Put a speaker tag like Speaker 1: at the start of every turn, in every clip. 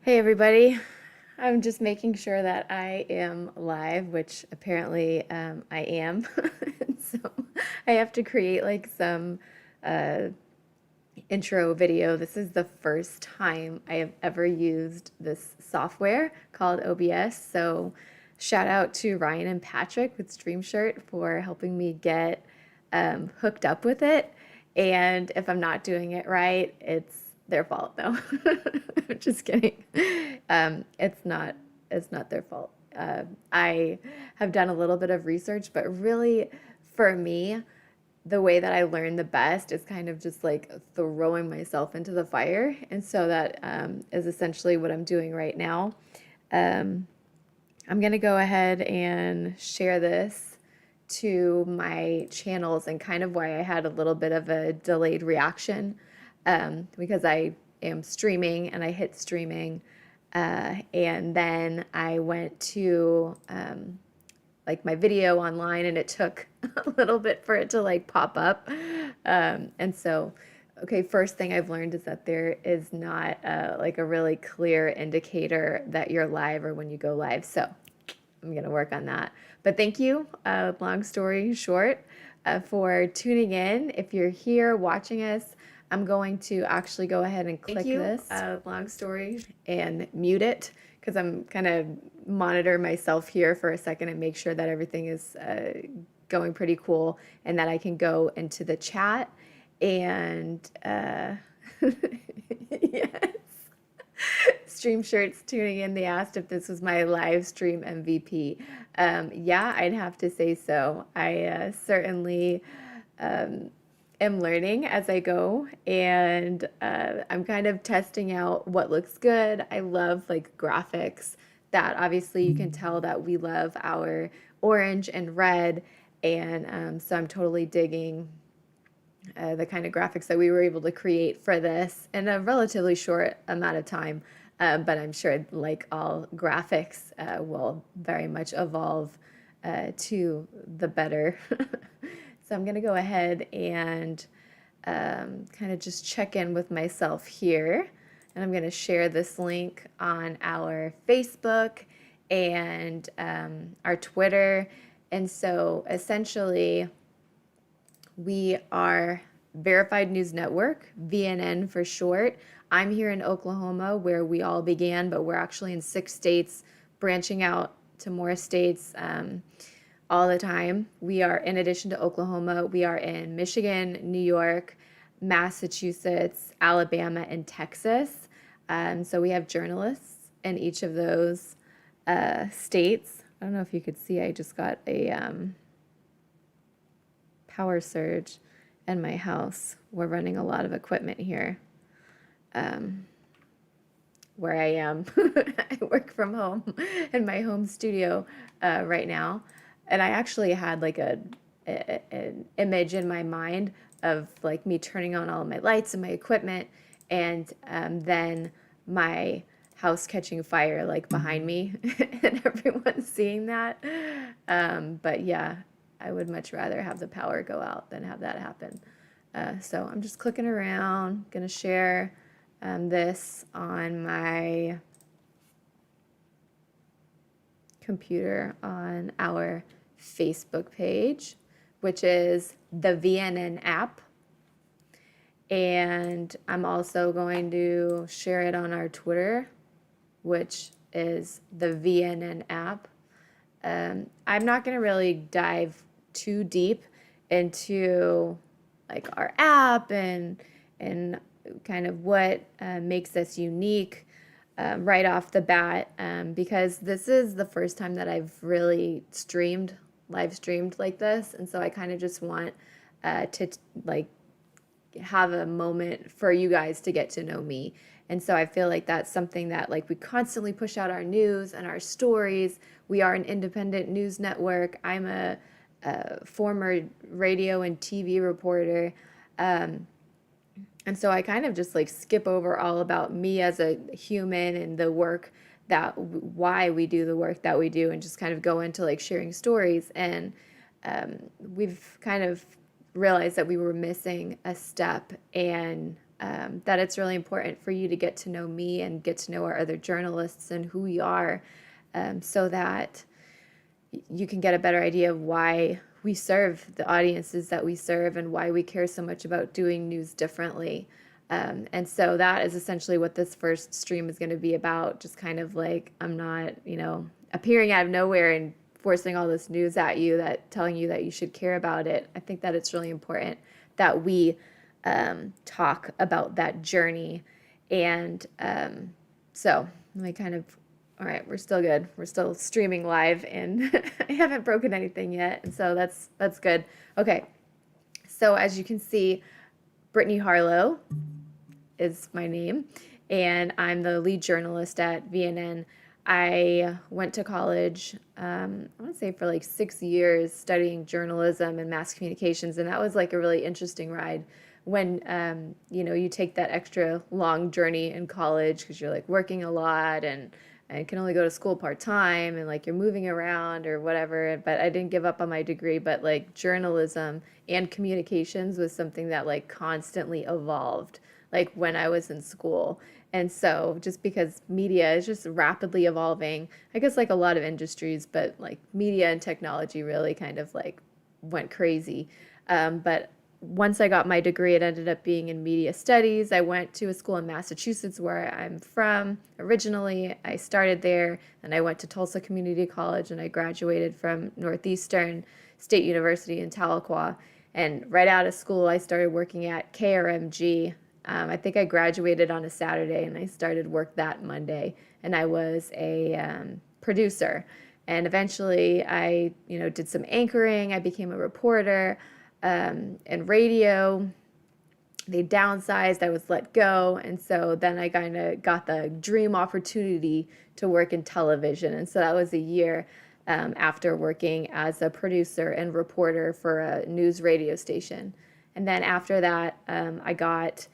Speaker 1: Hey everybody, I'm just making sure that I am live, which apparently I am. And so I have to create like some uh, intro video. This is the first time I have ever used this software called OBS. So shout out to Ryan and Patrick with StreamShirt for helping me get hooked up with it. And if I'm not doing it right, it's their fault though. I'm just kidding. It's not their fault. I have done a little bit of research, but really for me, the way that I learn the best is kind of just like throwing myself into the fire. And so that is essentially what I'm doing right now. Um, I'm going to go ahead and share this to my channels and kind of why I had a little bit of a delayed reaction because I am streaming and I hit streaming. And then I went to like my video online and it took a little bit for it to like pop up. And so, okay, first thing I've learned is that there is not like a really clear indicator that you're live or when you go live. So I'm going to work on that. But thank you, long story short, for tuning in. If you're here watching us, I'm going to actually go ahead and click this long story and mute it because I'm kind of monitor myself here for a second and make sure that everything is going pretty cool and that I can go into the chat and yes. Stream Shirts tuning in. They asked if this was my live stream MVP. Yeah, I'd have to say so. I certainly am learning as I go, and I'm kind of testing out what looks good. I love like graphics that obviously you can tell that we love our orange and red, and so I'm totally digging the kind of graphics that we were able to create for this in a relatively short amount of time. But I'm sure, like all graphics, will very much evolve to the better. So I'm going to go ahead and kind of just check in with myself here. And I'm going to share this link on our Facebook and our Twitter. And so essentially, we are Verified News Network, VNN for short. I'm here in Oklahoma where we all began, but we're actually in 6 states, branching out to more states all the time. We are, in addition to Oklahoma, we are in Michigan, New York, Massachusetts, Alabama, and Texas. So we have journalists in each of those states. I don't know if you could see, I just got a power surge in my house. We're running a lot of equipment here where I am. I work from home in my home studio right now. And I actually had like an image in my mind of like me turning on all of my lights and my equipment and then my house catching fire like behind me and everyone seeing that. But yeah, I would much rather have the power go out than have that happen. So I'm just clicking around, gonna share this on my computer on our Facebook page, which is the VNN app. And I'm also going to share it on our Twitter, which is the VNN app. I'm not going to really dive too deep into like our app and kind of what makes us unique right off the bat because this is the first time that I've really live streamed like this, and so I kind of just want to like have a moment for you guys to get to know me. And so I feel like that's something that like we constantly push out our news and our stories. We are an independent news network. I'm a former radio and TV reporter. And so I kind of just like skip over all about me as a human and the work that why we do the work that we do and just kind of go into like sharing stories. And we've kind of realized that we were missing a step and that it's really important for you to get to know me and get to know our other journalists and who we are, so that you can get a better idea of why we serve the audiences that we serve and why we care so much about doing news differently. And so that is essentially what this first stream is going to be about. Just kind of like, I'm not, appearing out of nowhere and forcing all this news at you, that telling you that you should care about it. I think that it's really important that we talk about that journey. And so let me kind of, all right, we're still good. We're still streaming live, and I haven't broken anything yet. And so that's good. Okay. So as you can see, Brittany Harlow is my name, and I'm the lead journalist at VNN. I went to college, I want to say for like 6 years, studying journalism and mass communications, and that was like a really interesting ride. When you take that extra long journey in college because you're like working a lot and can only go to school part-time, and like you're moving around or whatever. But I didn't give up on my degree, but like journalism and communications was something that like constantly evolved like when I was in school. And so just because media is just rapidly evolving, I guess like a lot of industries, but like media and technology really kind of like went crazy. But once I got my degree, it ended up being in media studies. I went to a school in Massachusetts where I'm from originally. I started there, and I went to Tulsa Community College, and I graduated from Northeastern State University in Tahlequah. And right out of school, I started working at KRMG. I think I graduated on a Saturday, and I started work that Monday, and I was a producer. And eventually I, did some anchoring. I became a reporter. And radio, they downsized, I was let go. And so then I kind of got the dream opportunity to work in television. And so that was a year after working as a producer and reporter for a news radio station. And then after that, I got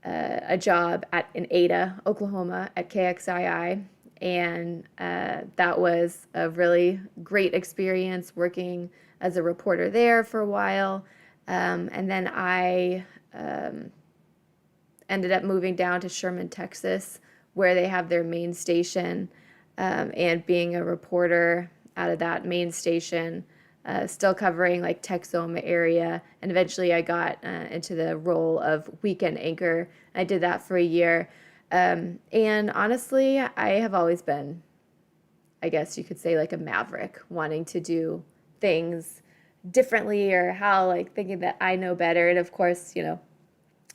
Speaker 1: a job in Ada, Oklahoma at KXII. And that was a really great experience working as a reporter there for a while. And then I ended up moving down to Sherman, Texas, where they have their main station, and being a reporter out of that main station, still covering like Texoma area. And eventually I got into the role of weekend anchor. I did that for a year. And honestly, I have always been, I guess you could say, like a maverick, wanting to do things differently, or how like thinking that I know better. And of course,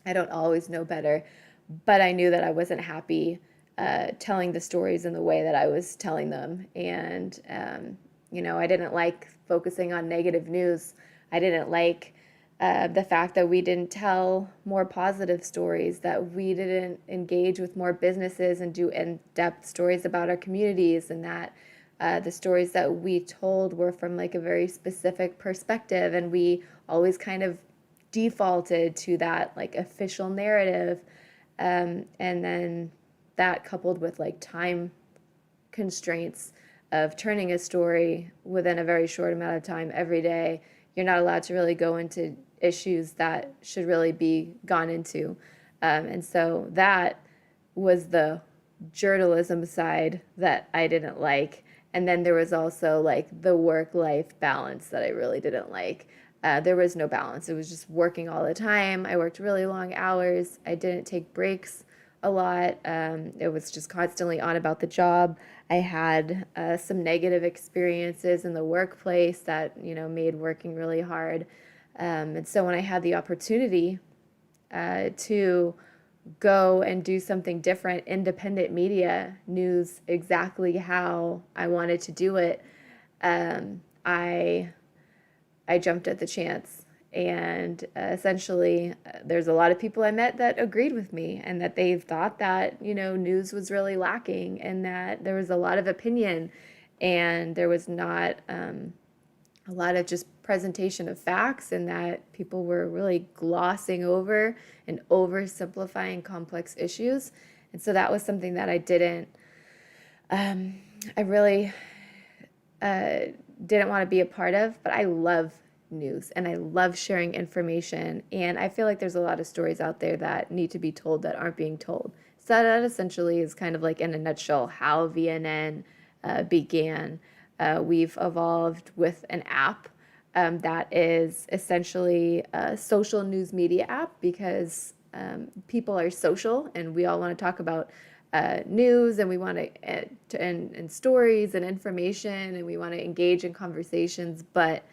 Speaker 1: I don't always know better, but I knew that I wasn't happy telling the stories in the way that I was telling them. And, I didn't like focusing on negative news. I didn't like the fact that we didn't tell more positive stories, that we didn't engage with more businesses and do in-depth stories about our communities, and that the stories that we told were from like a very specific perspective, and we always kind of defaulted to that like official narrative. And then that coupled with like time constraints of turning a story within a very short amount of time every day, you're not allowed to really go into issues that should really be gone into. And so that was the journalism side that I didn't like. And then there was also like the work-life balance that I really didn't like. There was no balance. It was just working all the time. I worked really long hours. I didn't take breaks a lot. It was just constantly on about the job. I had some negative experiences in the workplace that, made working really hard. And so when I had the opportunity to go and do something different, independent media, news exactly how I wanted to do it, I jumped at the chance. And essentially, there's a lot of people I met that agreed with me, and that they thought that, news was really lacking, and that there was a lot of opinion, and there was not a lot of just presentation of facts, and that people were really glossing over and oversimplifying complex issues. And so that was something that I didn't, I really didn't want to be a part of, but I love news, and I love sharing information. And I feel like there's a lot of stories out there that need to be told that aren't being told. So that essentially is kind of like in a nutshell how VNN began. We've evolved with an app that is essentially a social news media app because people are social and we all want to talk about news and we want and stories and information and we want to engage in conversations, but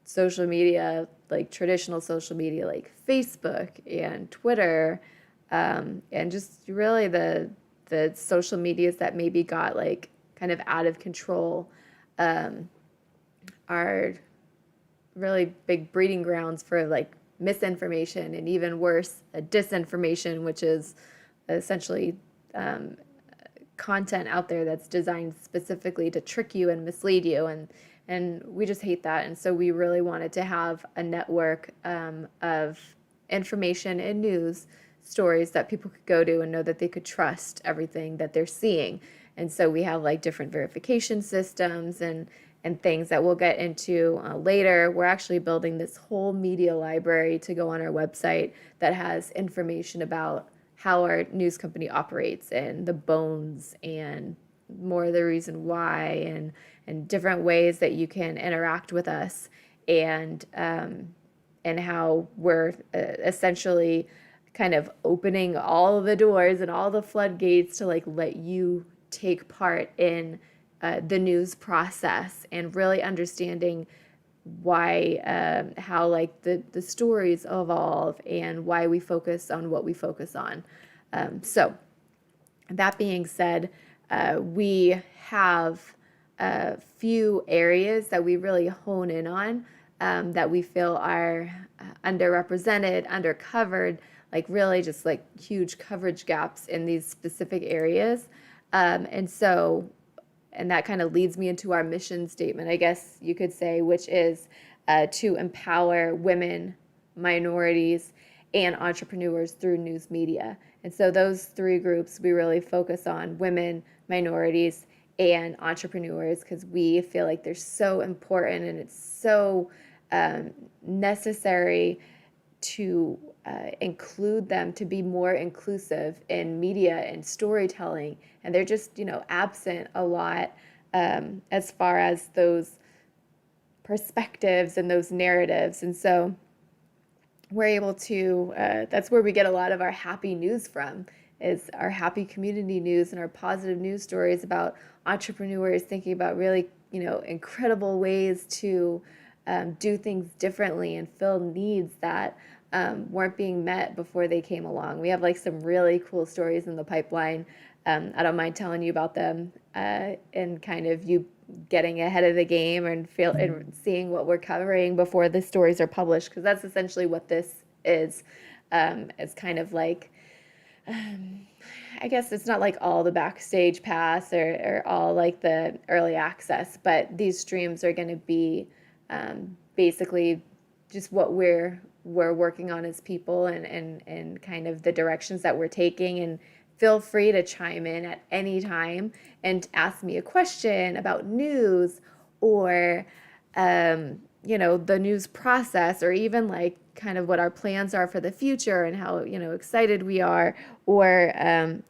Speaker 1: social media, like traditional social media, like Facebook and Twitter, and just really the social medias that maybe got like kind of out of control, um, are really big breeding grounds for like misinformation and even worse, disinformation, which is essentially um, content out there that's designed specifically to trick you and mislead you, and we just hate that. And so we really wanted to have a network of information and news stories that people could go to and know that they could trust everything that they're seeing. And so we have like different verification systems and things that we'll get into later. We're actually building this whole media library to go on our website that has information about how our news company operates and the bones and more of the reason why and different ways that you can interact with us and how we're essentially kind of opening all the doors and all the floodgates to like let you take part in the news process and really understanding why how like the stories evolve and why we focus on what we focus on. So that being said, we have a few areas that we really hone in on that we feel are underrepresented, undercovered, like really just like huge coverage gaps in these specific areas. And that kind of leads me into our mission statement, I guess you could say, which is to empower women, minorities, and entrepreneurs through news media. And so those three groups, we really focus on women, minorities, and entrepreneurs because we feel like they're so important and it's so necessary to include them to be more inclusive in media and storytelling. And they're just, absent a lot as far as those perspectives and those narratives. And so we're able to, that's where we get a lot of our happy news from, is our happy community news and our positive news stories about entrepreneurs thinking about really, incredible ways to do things differently and fill needs that weren't being met before they came along. We have like some really cool stories in the pipeline. I don't mind telling you about them and kind of you getting ahead of the game and seeing what we're covering before the stories are published, because that's essentially what this is. It's kind of like, I guess it's not like all the backstage pass or all like the early access, but these streams are going to be basically just what we're working on as people and kind of the directions that we're taking. And feel free to chime in at any time and ask me a question about news or the news process, or even like kind of what our plans are for the future and how excited we are, or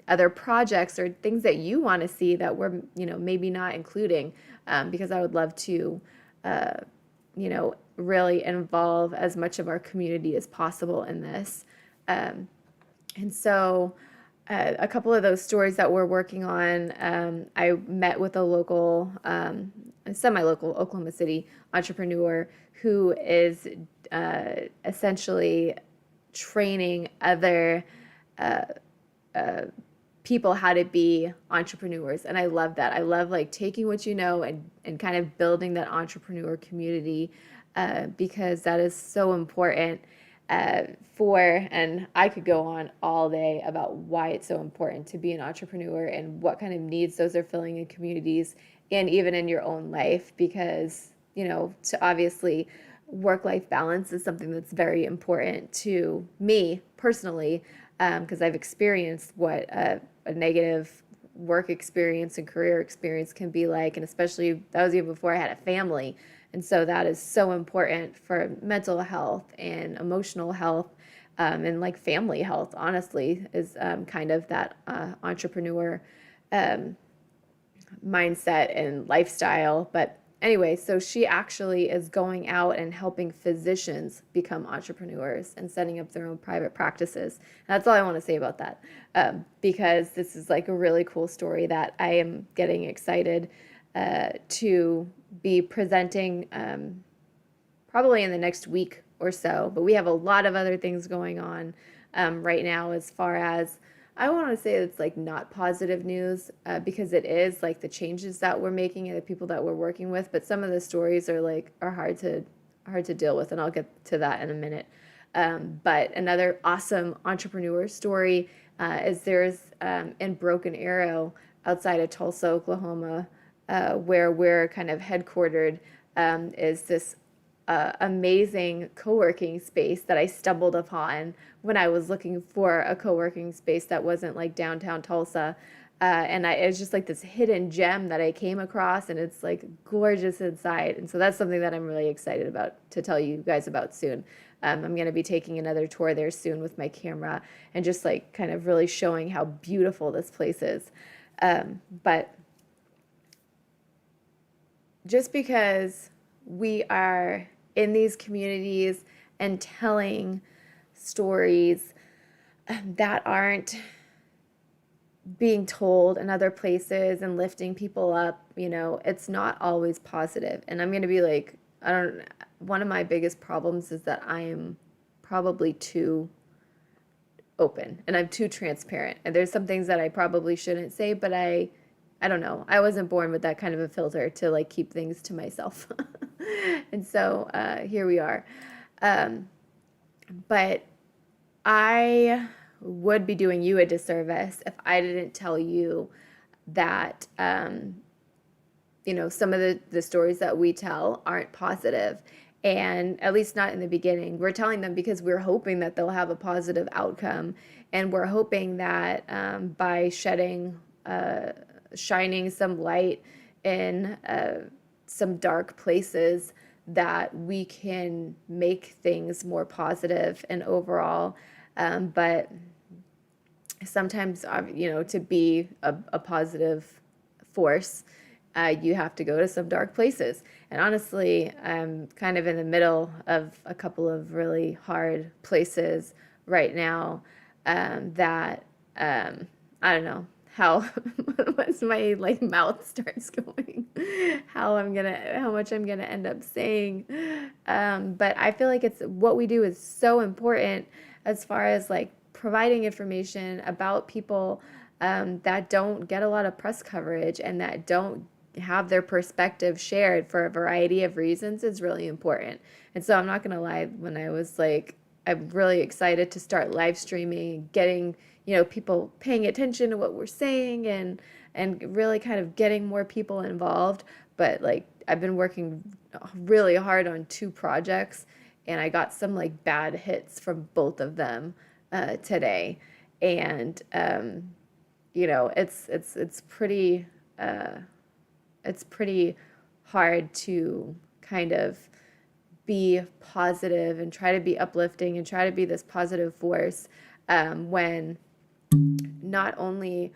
Speaker 1: other projects or things that you want to see that we're maybe not including, because I would love to really involve as much of our community as possible in this. And so a couple of those stories that we're working on, I met with a local, a semi-local Oklahoma City entrepreneur who is essentially training other people how to be entrepreneurs. And I love that. I love like taking what you know and kind of building that entrepreneur community because that is so important and I could go on all day about why it's so important to be an entrepreneur and what kind of needs those are filling in communities and even in your own life, because, to obviously work-life balance is something that's very important to me personally, because I've experienced what a negative work experience and career experience can be like, and especially that was even before I had a family. And so that is so important for mental health and emotional health, and like family health, honestly, is kind of that entrepreneur um, mindset and lifestyle. But anyway, so she actually is going out and helping physicians become entrepreneurs and setting up their own private practices. And that's all I want to say about that, because this is like a really cool story that I am getting excited to be presenting probably in the next week or so. But we have a lot of other things going on right now, as far as, I want to say it's like not positive news, because it is like the changes that we're making and the people that we're working with. But some of the stories are hard to deal with, and I'll get to that in a minute. But another awesome entrepreneur story is there's in Broken Arrow outside of Tulsa, Oklahoma, where we're kind of headquartered, is this amazing co-working space that I stumbled upon when I was looking for a co-working space that wasn't like downtown Tulsa. It was just like this hidden gem that I came across, and it's like gorgeous inside. And so that's something that I'm really excited about to tell you guys about soon. I'm going to be taking another tour there soon with my camera and just like kind of really showing how beautiful this place is. But just because we are in these communities and telling stories that aren't being told in other places and lifting people up, it's not always positive. And I'm going to be like, one of my biggest problems is that I am probably too open and I'm too transparent. And there's some things that I probably shouldn't say, but I don't know. I wasn't born with that kind of a filter to like keep things to myself. And so here we are. But I would be doing you a disservice if I didn't tell you that, some of the stories that we tell aren't positive, and at least not in the beginning. We're telling them because we're hoping that they'll have a positive outcome, and we're hoping that by shining some light in some dark places, that we can make things more positive and overall. But sometimes, to be a positive force, you have to go to some dark places. And honestly, I'm kind of in the middle of a couple of really hard places right now, that I don't know how once my like mouth starts going, how much I'm gonna end up saying. But I feel like it's what we do is so important as far as like providing information about people that don't get a lot of press coverage and that don't have their perspective shared for a variety of reasons is really important. And so I'm not gonna lie, when I was like, I'm really excited to start live streaming, getting, people paying attention to what we're saying, and really kind of getting more people involved. But like, I've been working really hard on two projects, and I got some like bad hits from both of them today. And it's pretty it's pretty hard to kind of be positive and try to be uplifting and try to be this positive force, when not only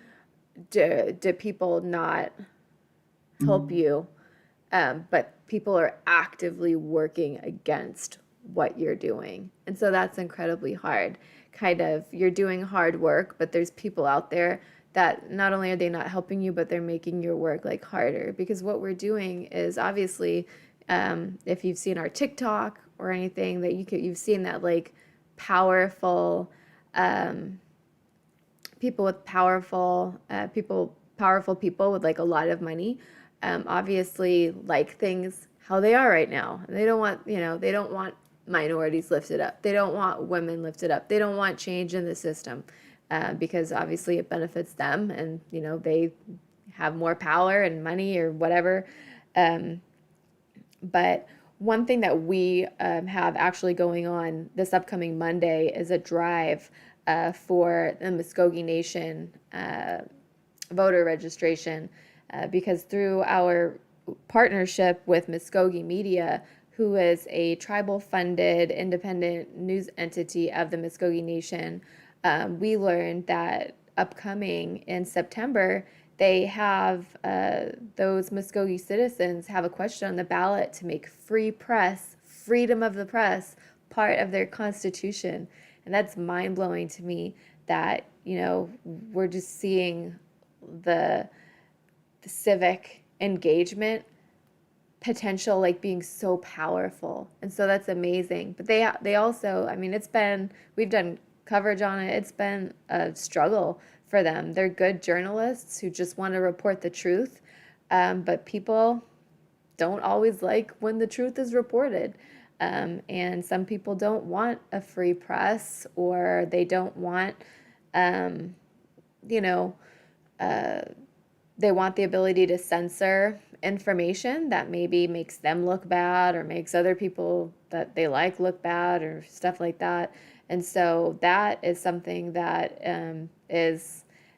Speaker 1: do people not help you, but people are actively working against what you're doing. And so that's incredibly hard. Kind of, you're doing hard work, but there's people out there that not only are they not helping you, but they're making your work like harder. Because what we're doing is obviously, if you've seen our TikTok or anything, that you've seen that like powerful, people with powerful people with like a lot of money, obviously like things how they are right now. They don't want, they don't want minorities lifted up. They don't want women lifted up. They don't want change in the system, because obviously it benefits them, and they have more power and money or whatever. But one thing that we have actually going on this upcoming Monday is a drive for the Muskogee Nation voter registration, because through our partnership with Muskogee Media, who is a tribal funded independent news entity of the Muskogee Nation. We learned that upcoming in September, they have those Muskogee citizens have a question on the ballot to make free press, freedom of the press, part of their constitution. And that's mind blowing to me that, we're just seeing the, the civic engagement potential like being so powerful. And so that's amazing. But they also, I mean, we've done coverage on it. It's been a struggle for them. They're good journalists who just want to report the truth. But people don't always like when the truth is reported. And some people don't want a free press, or they don't want, you know, uh, they want the ability to censor information that maybe makes them look bad or makes other people that they like look bad or stuff like that. And so that is something that and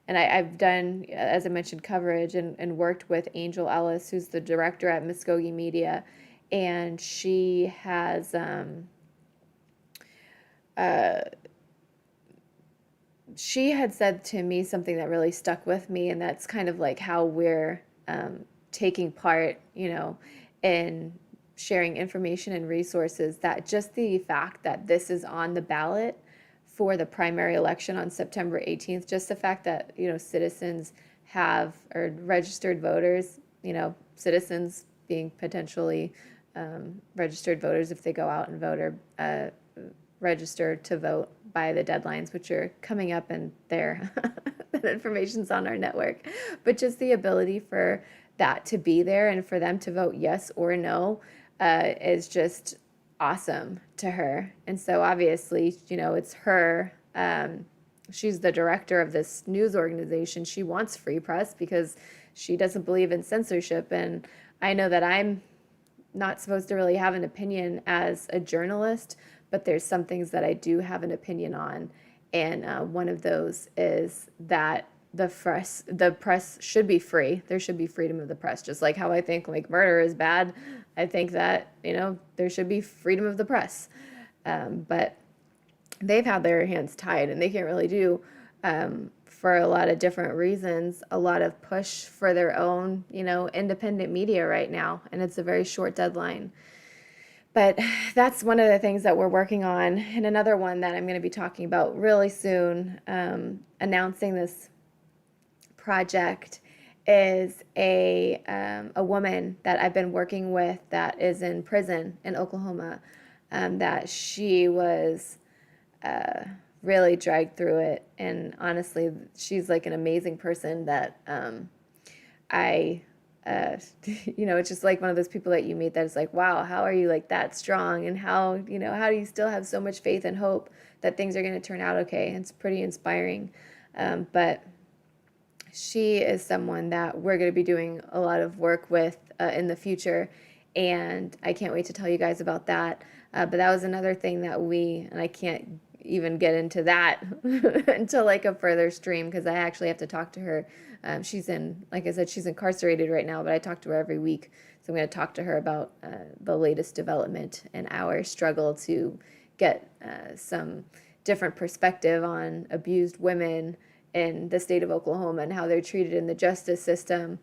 Speaker 1: I've done, as I mentioned, coverage and worked with Angel Ellis, who's the director at Muskogee Media, and uh, she had said to me something that really stuck with me, and that's kind of like how we're taking part, in sharing information and resources, that just the fact that this is on the ballot for the primary election on September 18th, just the fact that, citizens have, or registered voters, citizens being potentially registered voters if they go out and vote, or register to vote by the deadlines, which are coming up, and there that information's on our network. But just the ability for that to be there and for them to vote yes or no is just awesome to her. And so obviously, it's her. She's the director of this news organization. She wants free press because she doesn't believe in censorship. And I know that I'm not supposed to really have an opinion as a journalist, but there's some things that I do have an opinion on. And one of those is that the press should be free. There should be freedom of the press, just like how I think like murder is bad. I think that, there should be freedom of the press. But they've had their hands tied, and they can't really do, for a lot of different reasons, a lot of push for their own, independent media right now. And it's a very short deadline. But that's one of the things that we're working on. And another one that I'm going to be talking about really soon, announcing this project, is a woman that I've been working with that is in prison in Oklahoma, that she was really dragged through it. And honestly, she's like an amazing person that I it's just like one of those people that you meet that is like, wow, how are you like that strong? And how do you still have so much faith and hope that things are going to turn out okay? It's pretty inspiring. But she is someone that we're going to be doing a lot of work with in the future. And I can't wait to tell you guys about that. But that was another thing that and I can't even get into that until like a further stream, because I actually have to talk to her. Like I said, she's incarcerated right now, but I talk to her every week. So I'm going to talk to her about the latest development and our struggle to get some different perspective on abused women in the state of Oklahoma and how they're treated in the justice system.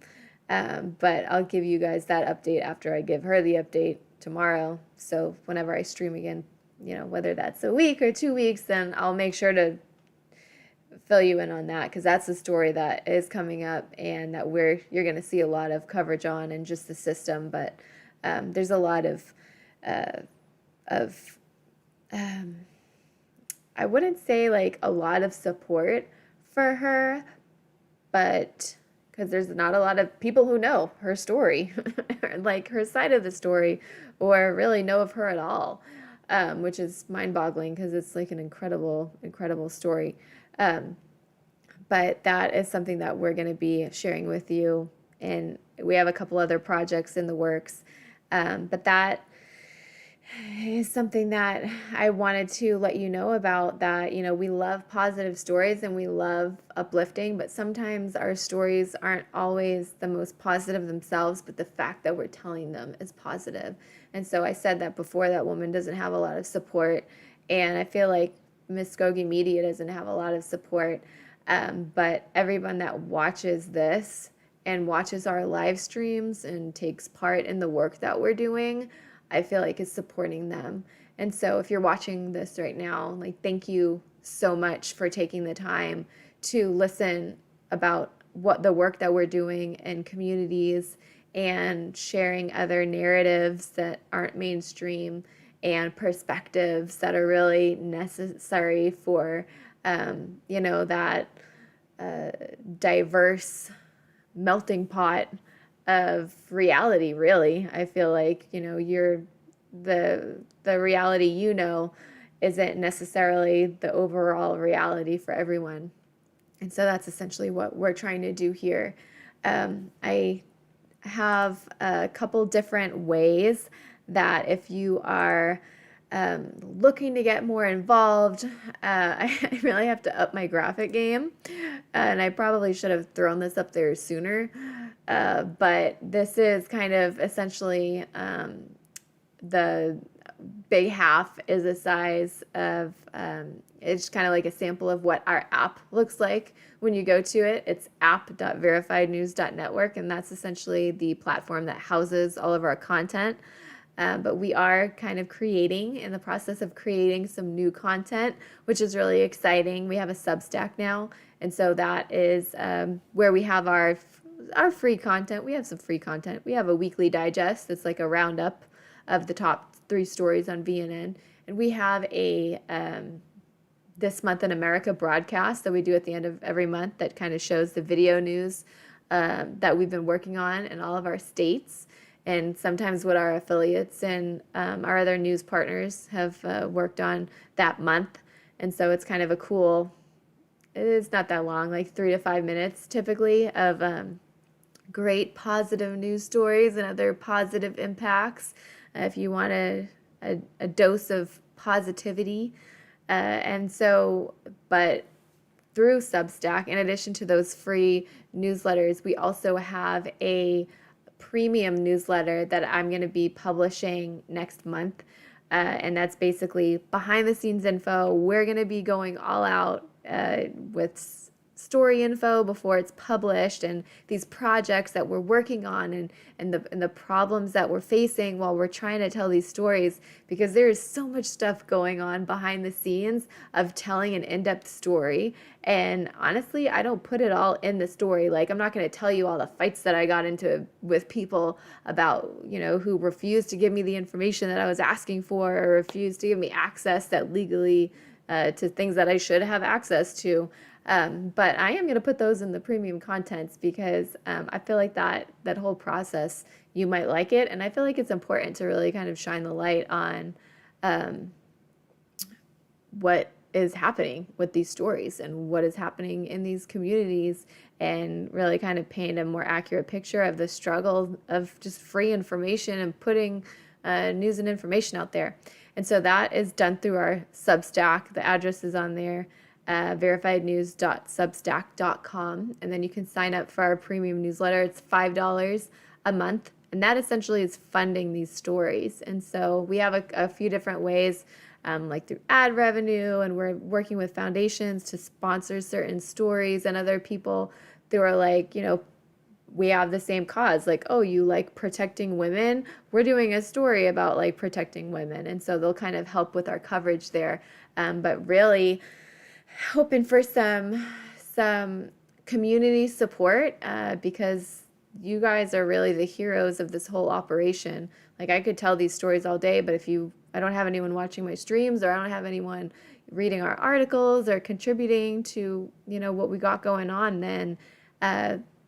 Speaker 1: But I'll give you guys that update after I give her the update tomorrow. So whenever I stream again, whether that's a week or 2 weeks, then I'll make sure to fill you in on that, because that's a story that is coming up and that you're going to see a lot of coverage on, and just the system. But there's a lot of I wouldn't say like a lot of support for her, but because there's not a lot of people who know her story, like her side of the story, or really know of her at all, which is mind-boggling because it's like an incredible, incredible story. But that is something that we're going to be sharing with you, and we have a couple other projects in the works. But that just something that I wanted to let you know about, that, we love positive stories and we love uplifting, but sometimes our stories aren't always the most positive themselves, but the fact that we're telling them is positive. And so I said that before, that woman doesn't have a lot of support. And I feel like Muskogee Media doesn't have a lot of support. But everyone that watches this and watches our live streams and takes part in the work that we're doing, I feel like is supporting them. And so if you're watching this right now, like, thank you so much for taking the time to listen about what the work that we're doing in communities and sharing other narratives that aren't mainstream and perspectives that are really necessary for, that diverse melting pot of reality. Really, I feel like, you're the reality, isn't necessarily the overall reality for everyone. And so that's essentially what we're trying to do here. I have a couple different ways that if you are looking to get more involved, I really have to up my graphic game. And I probably should have thrown this up there sooner. But this is kind of essentially the big half is a size of, it's kind of like a sample of what our app looks like when you go to it. It's app.verifiednews.network, and that's essentially the platform that houses all of our content. But we are kind of in the process of creating some new content, which is really exciting. We have a Substack now, and so that is where we have our free content. We have some free content. We have a weekly digest that's like a roundup of the top 3 stories on VNN, and we have a This Month in America broadcast that we do at the end of every month that kind of shows the video news that we've been working on in all of our states, and sometimes what our affiliates and our other news partners have worked on that month. And so it's kind of a cool, it is not that long, like 3 to 5 minutes typically, of great positive news stories and other positive impacts. If you want a dose of positivity. And so, but through Substack, in addition to those free newsletters, we also have a premium newsletter that I'm going to be publishing next month. And that's basically behind the scenes info. We're going to be going all out with story info before it's published, and these projects that we're working on, and the problems that we're facing while we're trying to tell these stories, because there is so much stuff going on behind the scenes of telling an in-depth story. And honestly, I don't put it all in the story. Like, I'm not going to tell you all the fights that I got into with people about, who refused to give me the information that I was asking for, or refused to give me access that legally to things that I should have access to. But I am going to put those in the premium contents because I feel like that whole process, you might like it. And I feel like it's important to really kind of shine the light on what is happening with these stories and what is happening in these communities, and really kind of paint a more accurate picture of the struggle of just free information and putting news and information out there. And so that is done through our Substack. The address is on there. verifiednews.substack.com, and then you can sign up for our premium newsletter. It's $5 a month, and that essentially is funding these stories. And so we have a few different ways, like through ad revenue, and we're working with foundations to sponsor certain stories, and other people who are like, we have the same cause, like, oh, you like protecting women, we're doing a story about like protecting women, and so they'll kind of help with our coverage there. But really hoping for some community support, because you guys are really the heroes of this whole operation. Like, I could tell these stories all day, but if I don't have anyone watching my streams, or I don't have anyone reading our articles or contributing to, what we got going on, then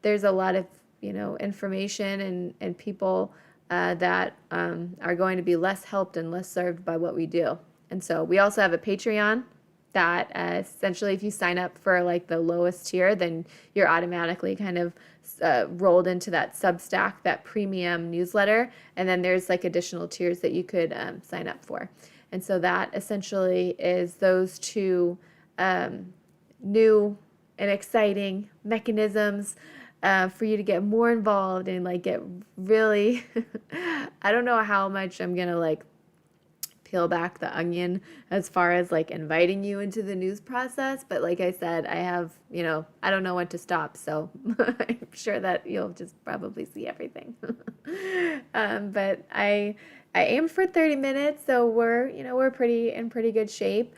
Speaker 1: there's a lot of, information and people that are going to be less helped and less served by what we do. And so we also have a Patreon. that essentially if you sign up for like the lowest tier, then you're automatically kind of rolled into that Substack, that premium newsletter. And then there's like additional tiers that you could sign up for. And so that essentially is those two new and exciting mechanisms for you to get more involved and like get really, I don't know how much I'm gonna like peel back the onion as far as like inviting you into the news process. But like I said, I have, I don't know when to stop. So I'm sure that you'll just probably see everything. But I aimed for 30 minutes. So we're pretty in pretty good shape.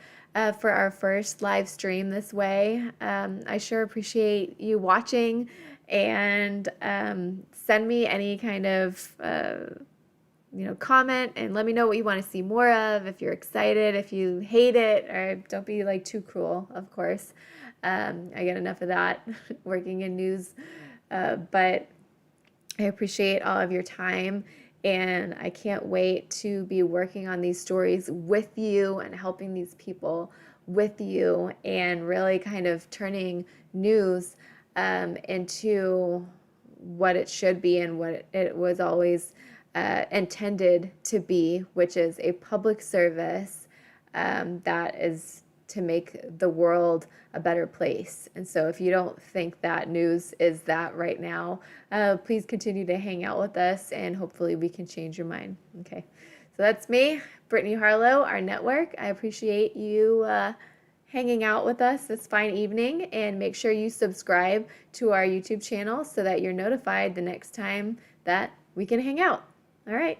Speaker 1: For our first live stream this way. I sure appreciate you watching and send me any kind of comment and let me know what you want to see more of, if you're excited, if you hate it, or don't be like too cruel, of course. I get enough of that working in news, but I appreciate all of your time, and I can't wait to be working on these stories with you and helping these people with you and really kind of turning news into what it should be and what it was always intended to be, which is a public service that is to make the world a better place. And so if you don't think that news is that right now, please continue to hang out with us and hopefully we can change your mind. Okay. So that's me, Brittany Harlow, our network. I appreciate you hanging out with us this fine evening, and make sure you subscribe to our YouTube channel so that you're notified the next time that we can hang out. All right.